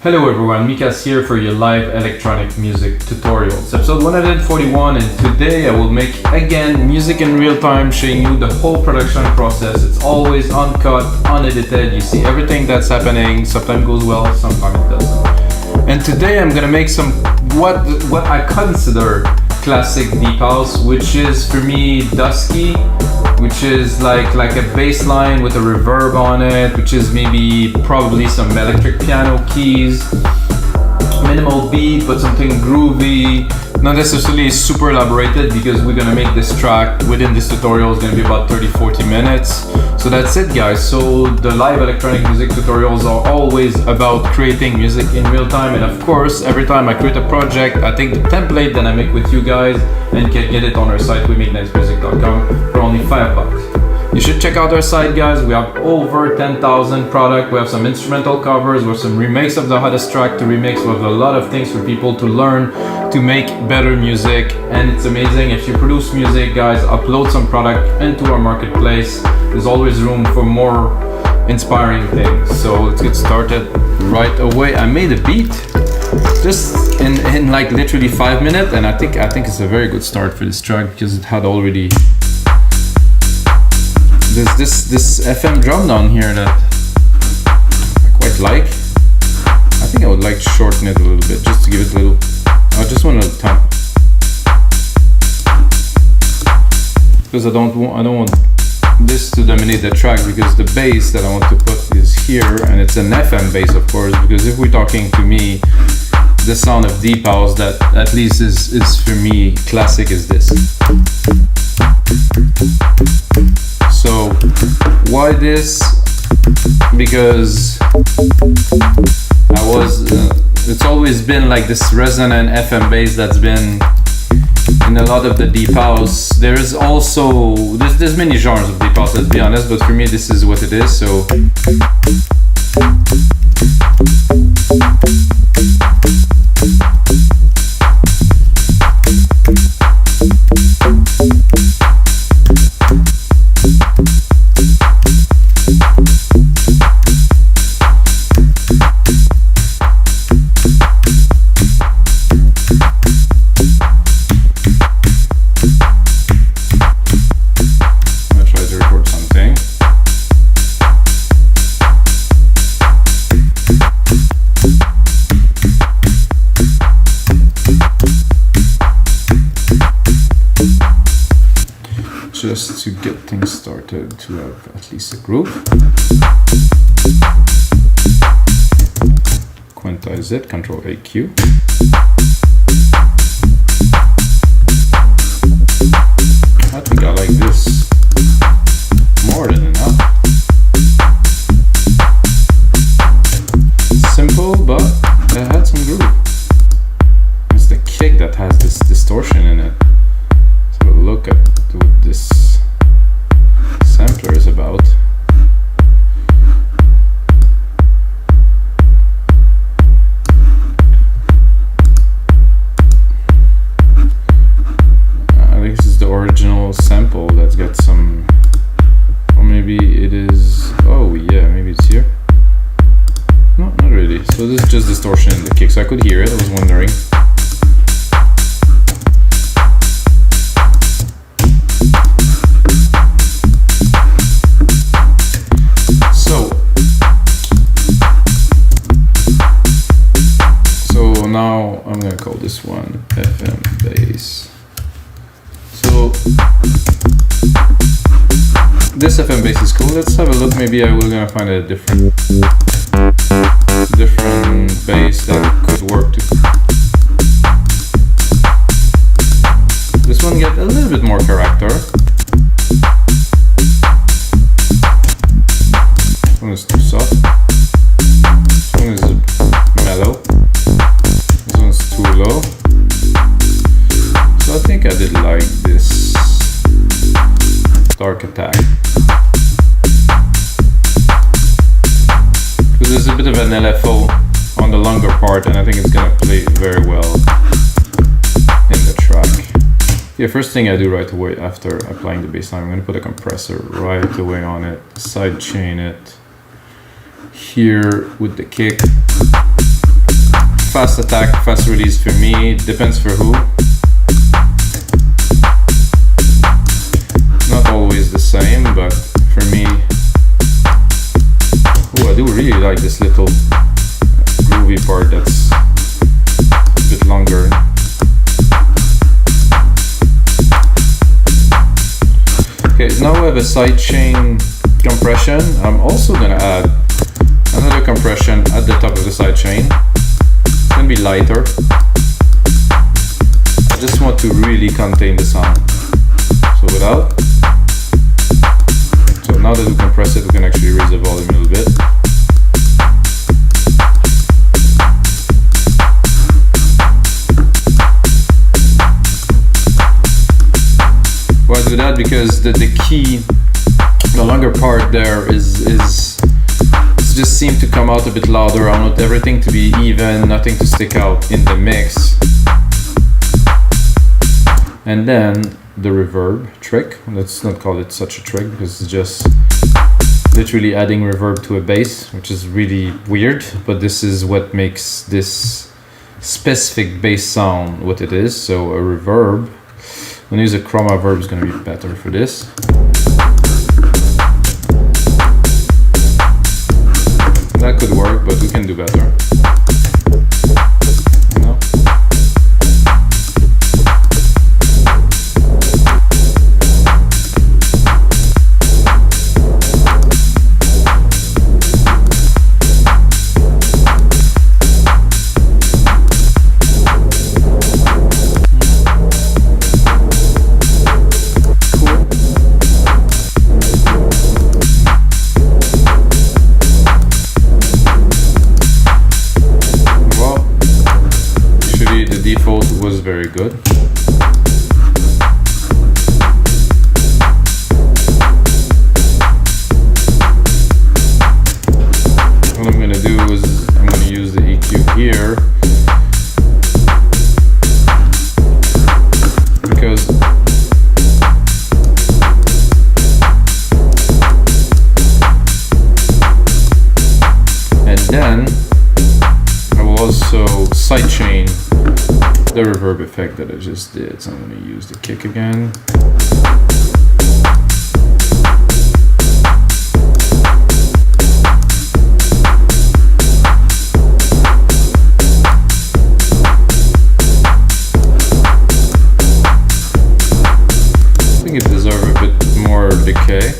Hello everyone, Mikas here for your live electronic music tutorials. Episode 141, and today I will make again music in real time, showing you the whole production process. It's always uncut, unedited. You see everything that's happening. Sometimes goes well, sometimes it doesn't. And today I'm gonna make some what I consider classic deep house, which is for me Dusky, which is like a bass line with a reverb on it, which is probably some electric piano keys, minimal beat but something groovy, not necessarily super elaborated, because we're gonna make this track within this tutorial is gonna be about 30-40 minutes. So that's it guys. So the live electronic music tutorials are always about creating music in real time, and of course every time I create a project I take the template that I make with you guys and can get it on our site wemakenicemusic.com for only $5. You should check out our site guys. We have over 10,000 products. We have some instrumental covers, we have some remakes of the hottest track to remix. We have a lot of things for people to learn to make better music, and it's amazing. If you produce music guys, upload some product into our marketplace. There's always room for more inspiring things. So let's get started right away. I made a beat just in like literally 5 minutes, and I think it's a very good start for this track because it had already this FM drum down here that I quite like. I think I would like to shorten it a little bit just to give it a little. I just want a little time because I don't want this to dominate the track, because the bass that I want to put is here, and it's an FM bass of course, because if we're talking to me the sound of deep house that at least is for me classic is this. So why this? Because it's always been like this resonant FM bass that's been in a lot of the deep house. There's also there's many genres of deep house, let's be honest, but for me this is what it is. So just to get things started, to have at least a groove. Quantize it, Control AQ. I think I like this more than enough. Simple, but it had some groove. It's the kick that has this distortion in it. So look at what this sampler is about. I think this is the original sample that's got some, or maybe it is, oh yeah, maybe it's here. No, not really. So this is just distortion in the kick, so I could hear it, I was wondering. Now I'm gonna call this one FM bass. So this FM bass is cool. Let's have a look. Maybe I will gonna find a different bass that could work too. This one get a little bit more character. This one is too soft. This one is mellow. Too low. So I think I did like this dark attack, because there's a bit of an LFO on the longer part, and I think it's gonna play very well in the track. Yeah, first thing I do right away after applying the bassline, I'm gonna put a compressor right away on it, side chain it here with the kick. fast attack, fast release for me. It depends for who. Not always the same, but for me, oh, I do really like this little groovy part that's a bit longer. Okay, now we have a sidechain compression. I'm also gonna add another compression at the top of the sidechain. It's gonna be lighter. I just want to really contain the sound. So without. So now that we compress it, we can actually raise the volume a little bit. Why do that? Because the key, the longer part there is just seem to come out a bit louder. I want everything to be even, nothing to stick out in the mix. And then the reverb trick. Let's not call it such a trick because it's just literally adding reverb to a bass, which is really weird, but this is what makes this specific bass sound what it is. So a reverb, I'm gonna use a chroma verb, is gonna be better for this. That could work, but we can do better. No? Was very good. What I'm going to do is I'm going to use the EQ here because and then I will also sidechain the reverb effect that I just did. So I'm going to use the kick again. I think it deserves a bit more decay.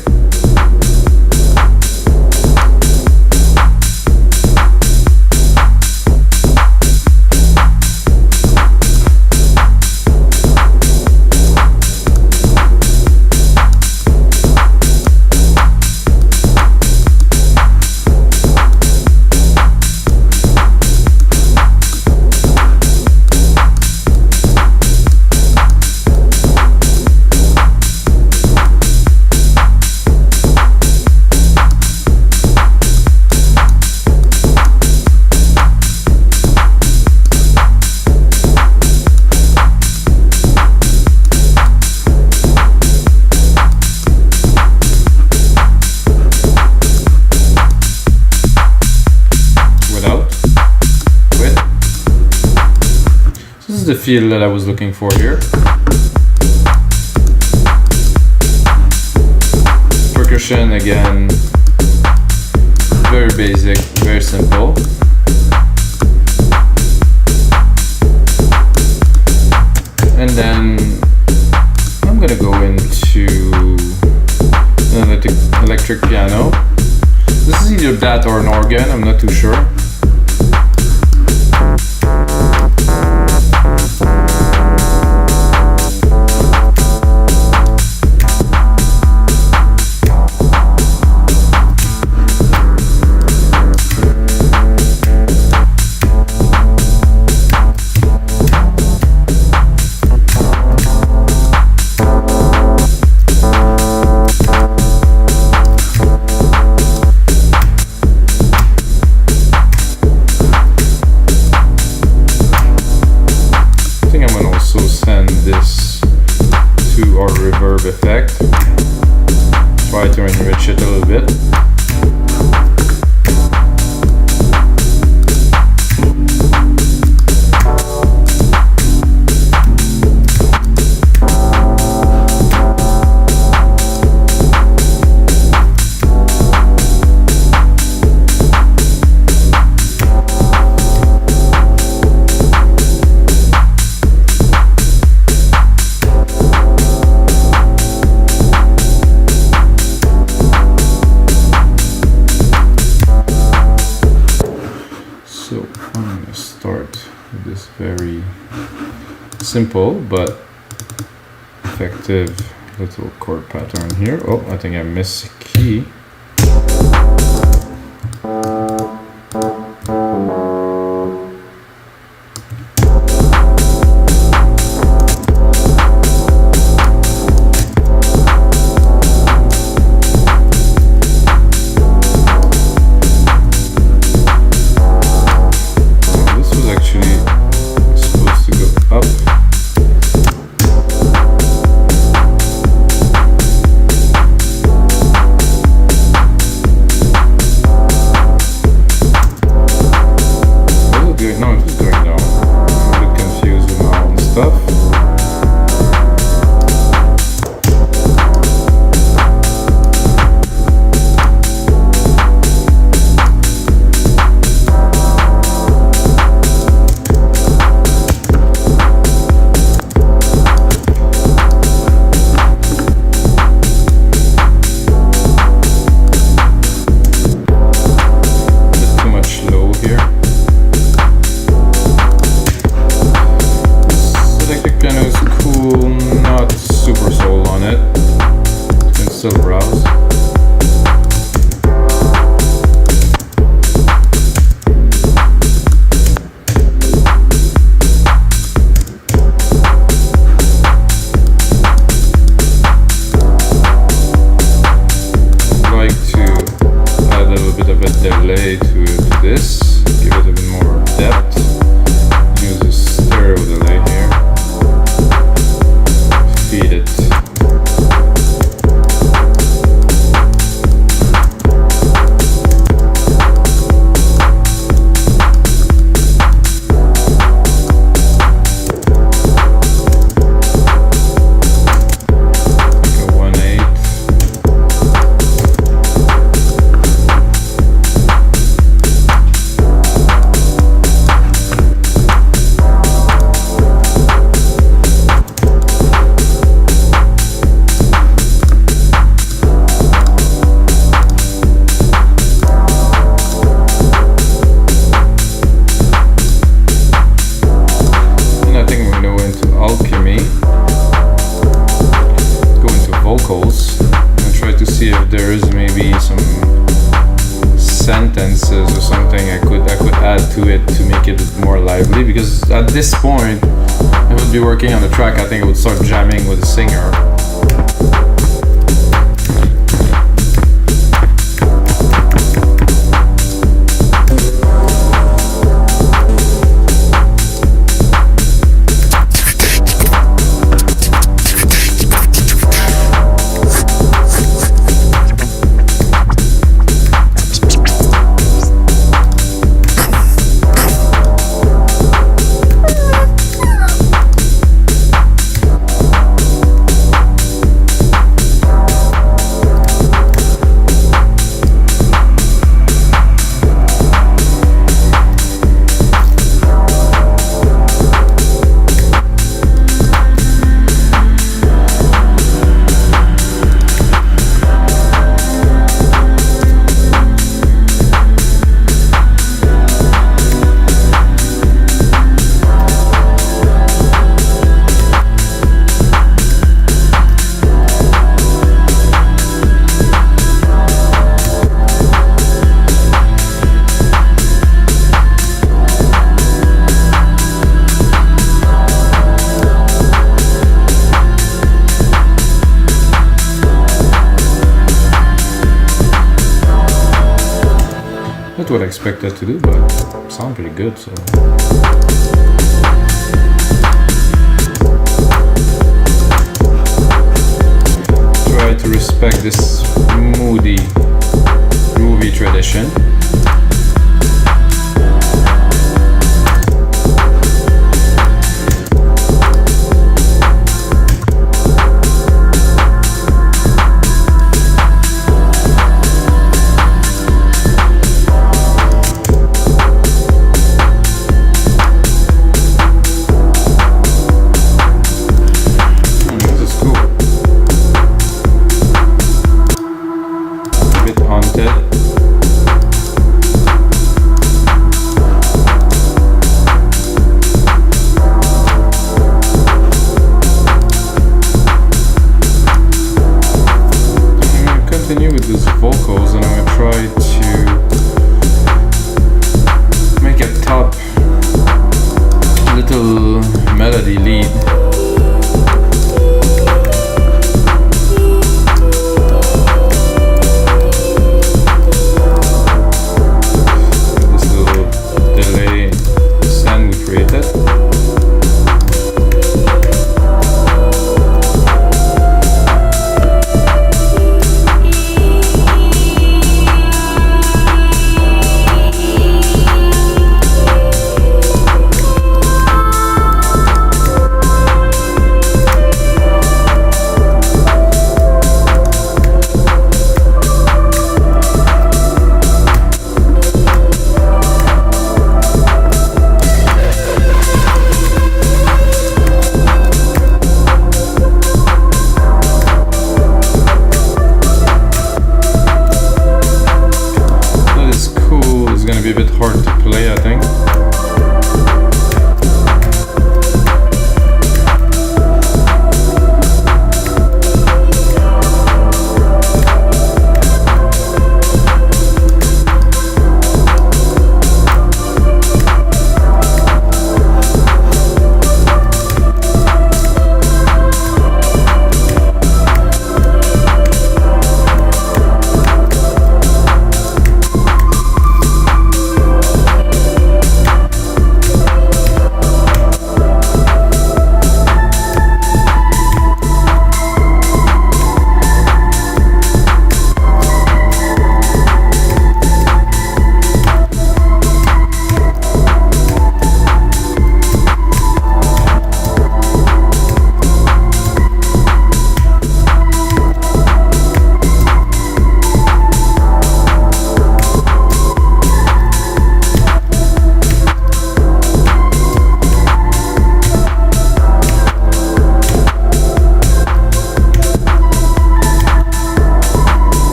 The feel that I was looking for here. Percussion again, very basic, very simple. And then I'm gonna go into an electric piano. This is either that or an organ, I'm not too sure. So I'm gonna start with this very simple but effective little chord pattern here. Oh, I think I missed a key. Sentences or something I could add to it to make it more lively, because at this point I would be working on the track, I think I would start jamming with the singer. Not what I expected to do, but it sounds pretty good, so. Try to respect this moody, groovy tradition.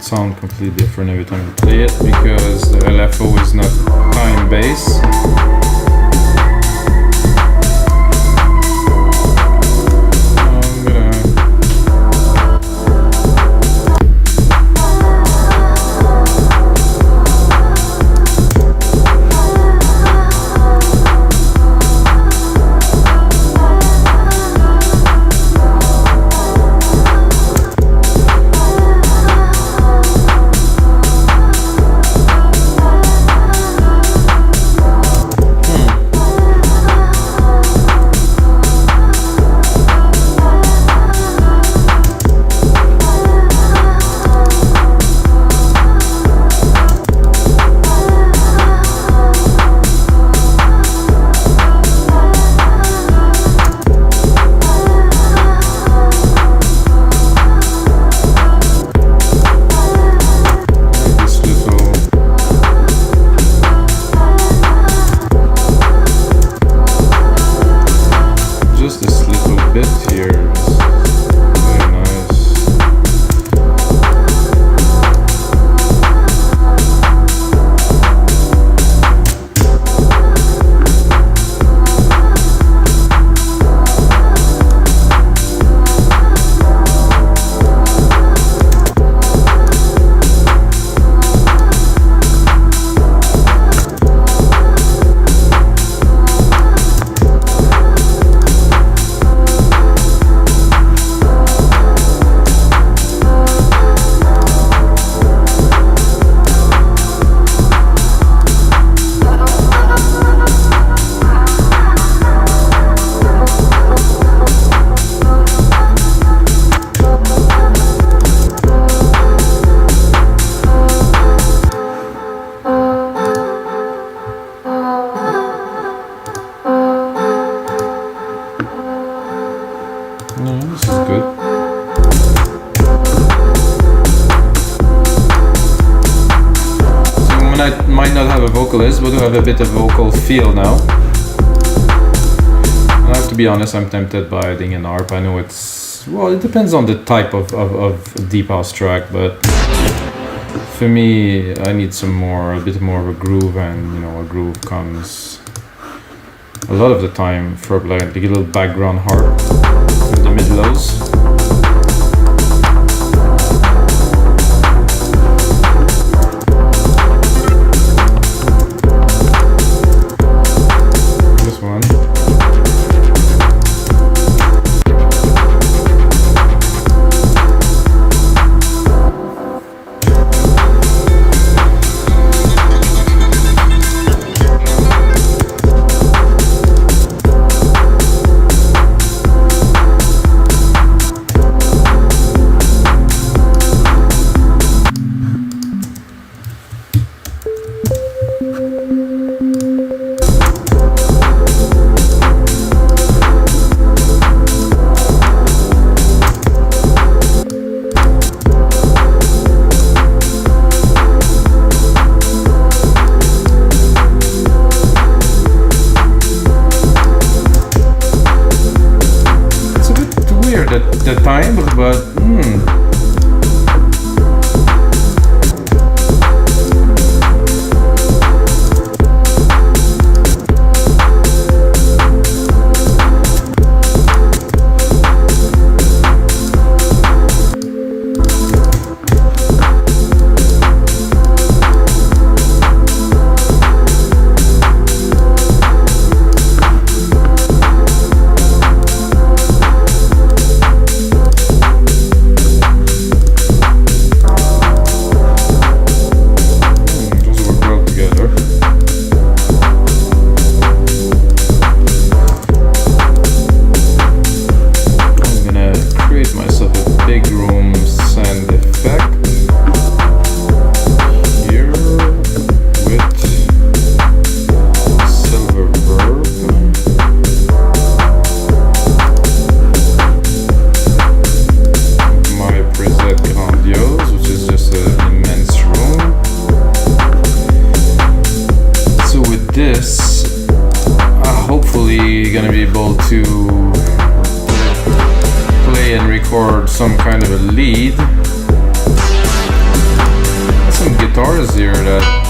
sound completely different every time you play it because the LFO is not time-based. But to have a bit of vocal feel now. I have to be honest, I'm tempted by adding an arp. I know it's, well, it depends on the type of deep house track, but for me, I need a bit more of a groove, and you know, a groove comes a lot of the time for like a little background harp in the mid lows. The time, but gonna be able to play and record some kind of a lead. guitars here that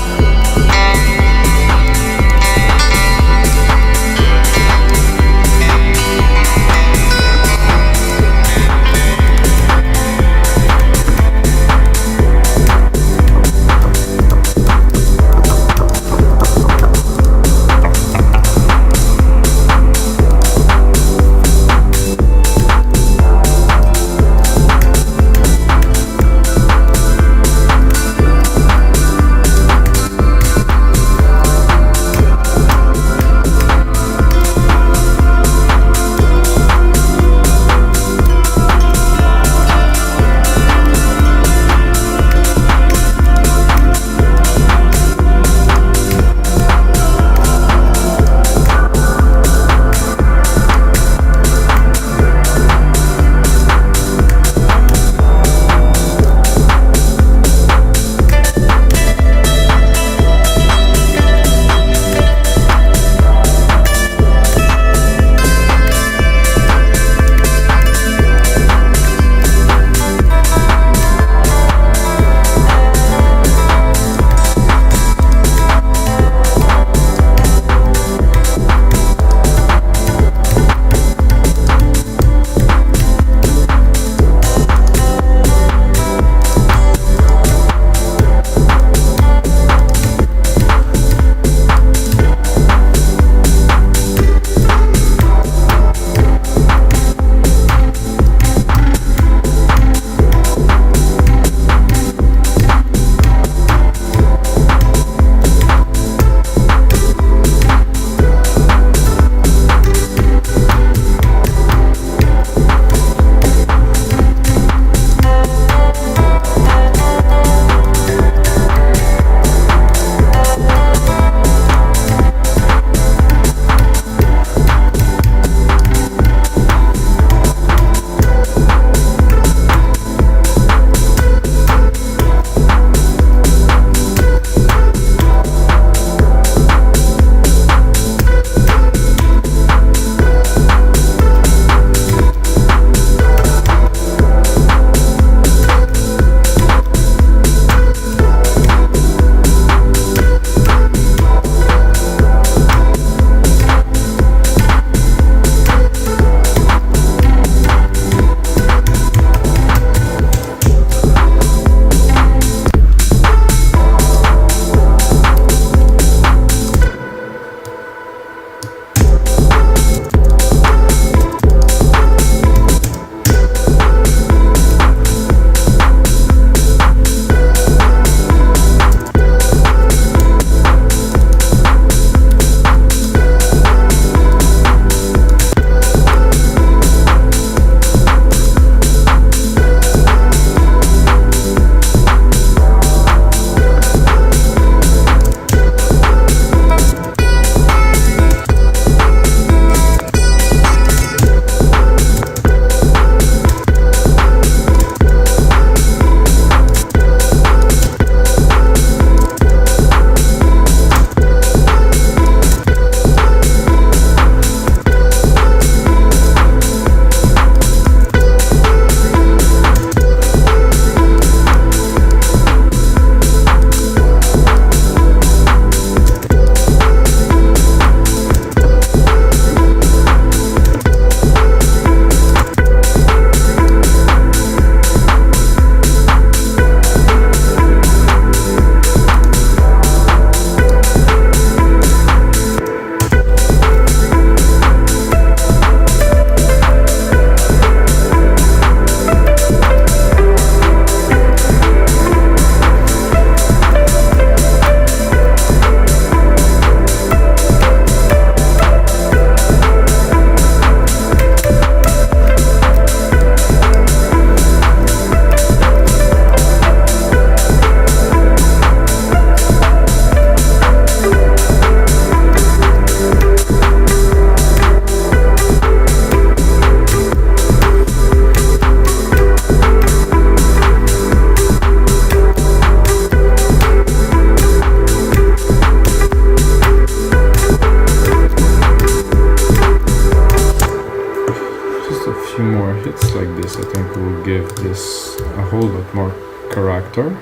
this, I think will give this a whole lot more character.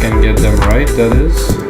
can get them right, that is.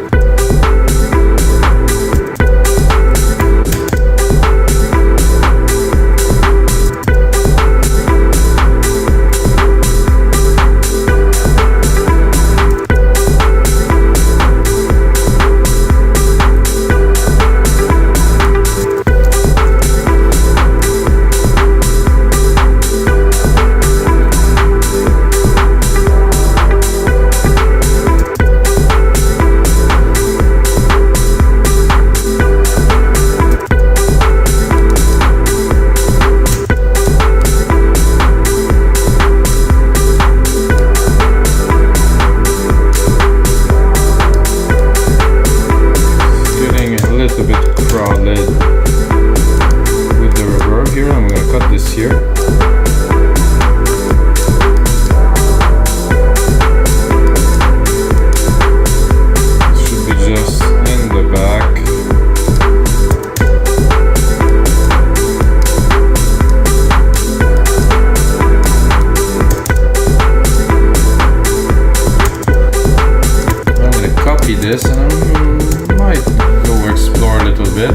This and I might go explore a little bit.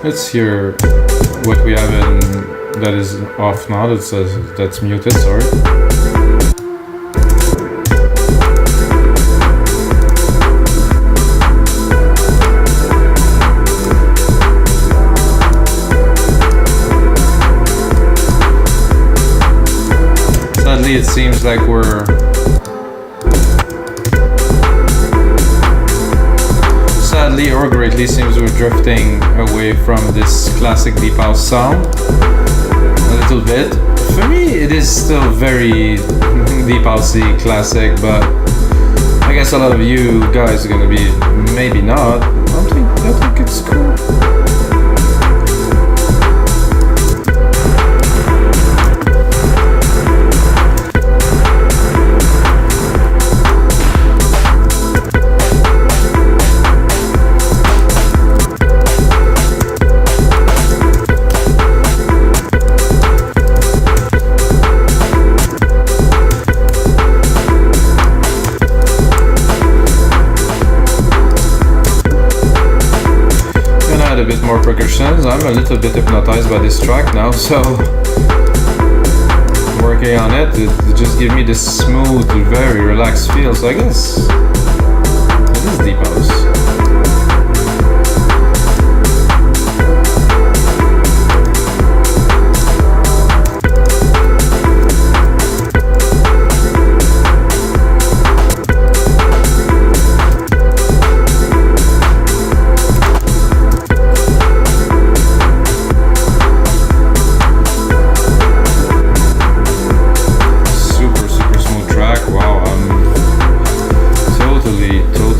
Let's hear what we have in that is off now. That says that's muted. Sorry. Sadly, it seems like we're sadly or greatly seems we're drifting away from this classic deep house sound a little bit. For me, it is still very deep housey classic, but I guess a lot of you guys are gonna be maybe not. I think it's cool. A bit more percussions. I'm a little bit hypnotized by this track now, so working on it just gives me this smooth, very relaxed feel. So I guess it is deep house.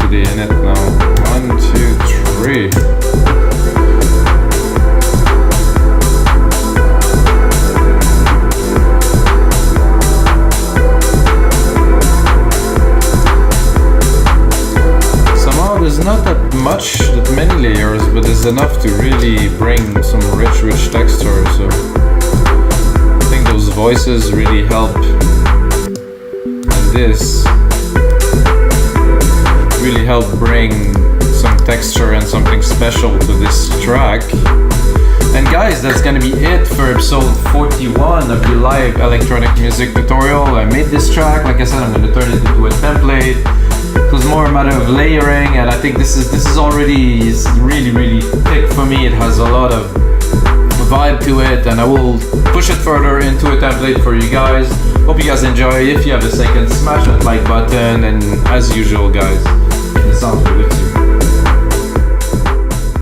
In it now. 1, 2, 3. Somehow there's not that many layers, but there's enough to really bring some rich texture. So I think those voices really help. And this really help bring some texture and something special to this track. And guys, that's gonna be it for episode 41 of the live electronic music tutorial. I made this track, like I said, I'm gonna turn it into a template. It was more a matter of layering, and I think this is already really thick for me. It has a lot of vibe to it, and I will push it further into a template for you guys. Hope you guys enjoy. If you have a second, smash that like button, and as usual guys, the sounds are with you.